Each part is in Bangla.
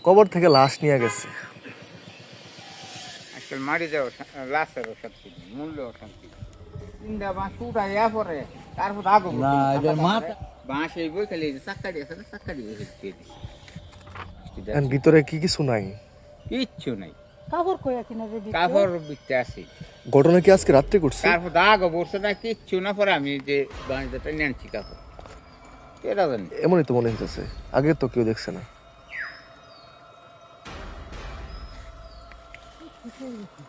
কবর থেকে লাশ নিয়ে গেছে। আজকাল মারি যাও লাশের শান্তি নেই, মূল্য শান্তি তিনটা বাঁশ উঠাইয়া পরে তারপর আগো না এটা মাথা বাঁশ এই বই খালি চাক্কাড়ি আছে না চাক্কাড়ি ভিতরে কি কিছু নাই। কিচ্ছু নাই, কাপড় কইয়া কিনা যে কাপড় বিকতে আছে। ঘটনা কি আজকে রাত্রে করছে? তারপর দাগ বসে না কিচ্ছু না, পরে আমি যে বাঁশটা নিয়ে আনছি কাপড় কেটা জানি। এমনই তো মনে হইতেছে, আগে তো কেউ দেখছে না।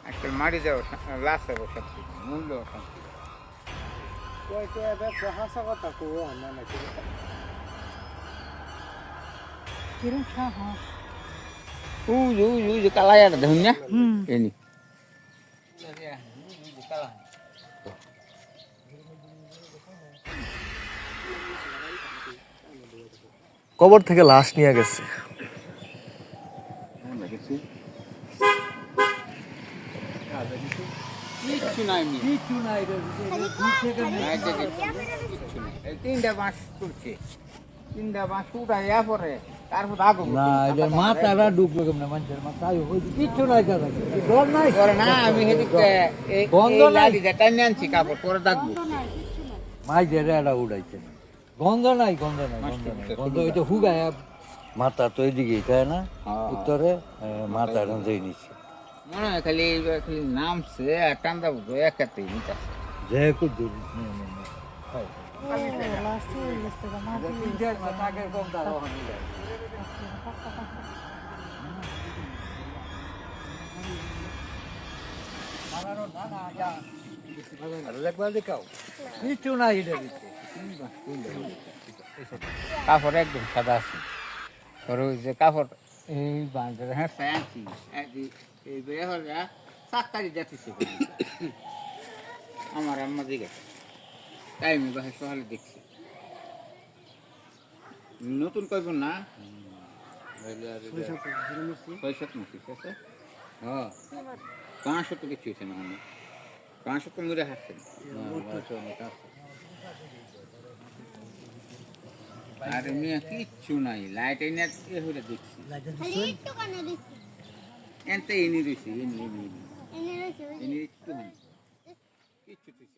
আজকাল মারি যাও লাশের শান্তি নেই, মূল্য শান্তি কিরম সাহস। ওই যে কালাইয়াটা দেখুন না এনি কবর থেকে লাশ নিয়ে গেছে। কিচ্ছু নাই কিছু নাই রে, তিনটা বাঁশ তুলছে, তিনটা বাঁশ উঠাইয়া পরে তারপর আগো না এটা মাথাটা ডুবলো কেমন মানুষের মাথা কিচ্ছু নাই দাদা, ডর নাই পরে না আমি সেদিকে গন্ধ নাই। লাঠিটা টাইনে আনছি কাপড় পরে দাগবো। মাছ ধরে এটা উড়াইছে না, গন্ধ নাই গন্ধ নাই গন্ধ নাই গন্ধ ওইটা হুগায় মাথা তো এদিকে তাই না উত্তরে মাথা দিয়ে নিচ্ছে মনে হয় খালি খালি নামছে আর টান্দা বুঝো একাতেই নিতে যে খুব দূর লাস্টে গেছে গা মাটি। কিছু নাই এটা কাপড় একদম সাদা আছে, পরে ওই যে কাপড় এই বাঁধে হ্যাঁ আনছি এই বেয়ে হলে চাক্কারি যাচ্ছে আমার আম্মা দিকে তাই আমি বাসা সকালে দেখছি নতুন করব না 6-7 মাস আছে। হ্যাঁ 500 তো কিছু হয়েছে না, 500 তো মরে হাসছে আর এমনি কিচ্ছু নাই, লাইট এনে হলে দেখছি এনতে এনে রয়েছে এনে একটু কিচ্ছু